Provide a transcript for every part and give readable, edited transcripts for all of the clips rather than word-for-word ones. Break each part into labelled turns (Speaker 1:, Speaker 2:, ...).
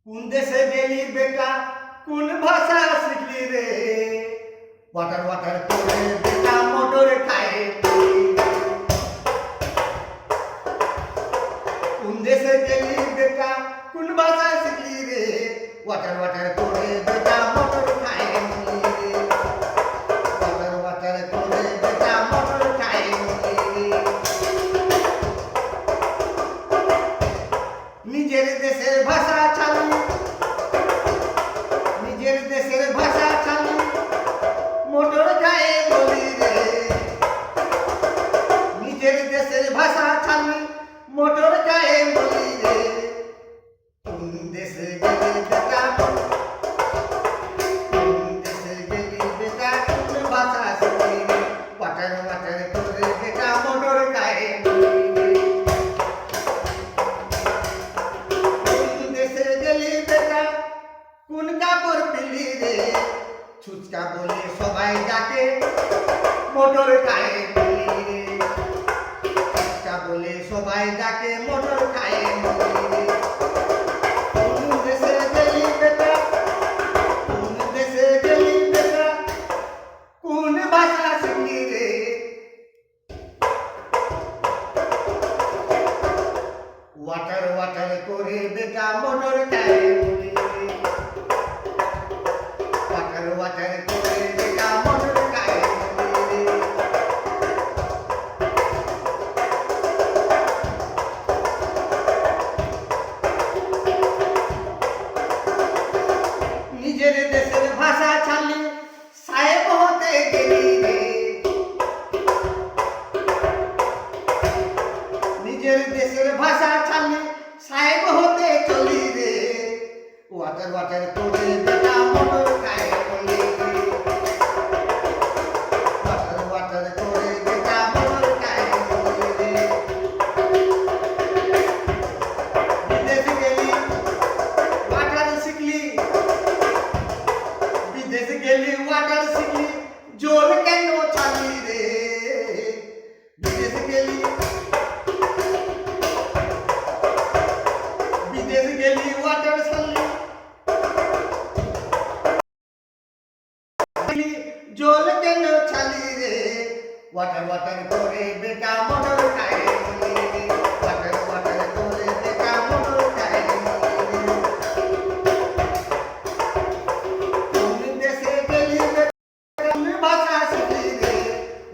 Speaker 1: কোন দেশে গেলি বেটা, কোন ভাষা শিখলি রে? ওয়াটার ওয়াটার করে বেটা মোটর খায়। কোন দেশে গেলি বেটা, কোন ভাষা শিখলি রে? ওয়াটার ওয়াটার করে বেটা মোটর খায়। ওয়াটার ওয়াটার করে বেটা মোটর খায়। নিজের দেশের ভাষা ছাড়ি, নিজের দেশের ভাষা ছাড়ি মোটর খায় বলি রে। নিজের দেশের ভাষা ছাড়ি মোটর খায় বলি রে। কোন দেশে গেলি বেটা, কোন দেশে গেলি বেটা, কোন ভাষা শিখলি রে? ওয়াটার ওয়াটার করে বেটা মোটর খায় বলি রে। কোন দেশে গেলি বেটা, কোন কাপড় পিলি রে? ছুচকা বলে সবাই ডাকে মোটর খায় বলি রে। ছুচকা বলে সবাই ডাকে মোটর খায় বলি রে। কোন দেশে গেলি বেটা, কোন দেশে গেলি বেটা, কোন ভাষা শিখলি রে? ওয়াটার ওয়াটার করে বেটা মোটর খায় বলি রে। ওয়াটার ওয়াটার করে বেটা মোটর খায় বলি রে। নিজের দেশের ভাষা ছাড়লি সাহেব হতে গেলি রে। নিজের দেশের ভাষা ছাড়লি সাহেব হতে চলি রে। ওয়াটার ওয়াটার করে বেটা মোটর খায় বলি রে। ওয়াটার ওয়াটার করে বেটা মোটর খায় বলি রে। বিদেশ গেলি ওয়াটার শিখলি, বিদেশ গেলি ওয়াটার শিখলি, জোর কেন ছাড়লি রে? বিদেশ গেলি, বিদেশ গেলি ওয়াটার ছাড়লি, জল কেন ছাড়লি রে? ওয়াটার ওয়াটার করে বেটা মোটর খায় বলি রে। ওয়াটার ওয়াটার করে বেটা মোটর খায় বলি রে। কোন দেশে গেলি বেটা, কোন ভাষা শিখলি রে?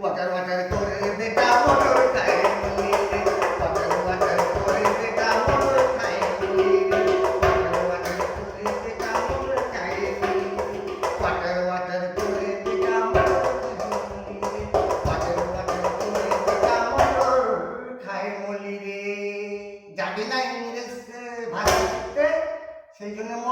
Speaker 1: ওয়াটার ওয়াটার করে বেটা মোটর খায় বলি রে। ওয়াটার ওয়াটার করে বেটা মোটর খায় বলি রে। ওয়াটার ওয়াটার করে বেটা মোটর খায় বলি রে। ওয়াটার ওয়াটার করে বেটা মোটর খায় বলি রে। ওয়াটার ওয়াটার করে বেটা মোটর খায় বলি রে। যাবি না ইংরেজ ভাষা শিখতে, সেই জন্য মোটর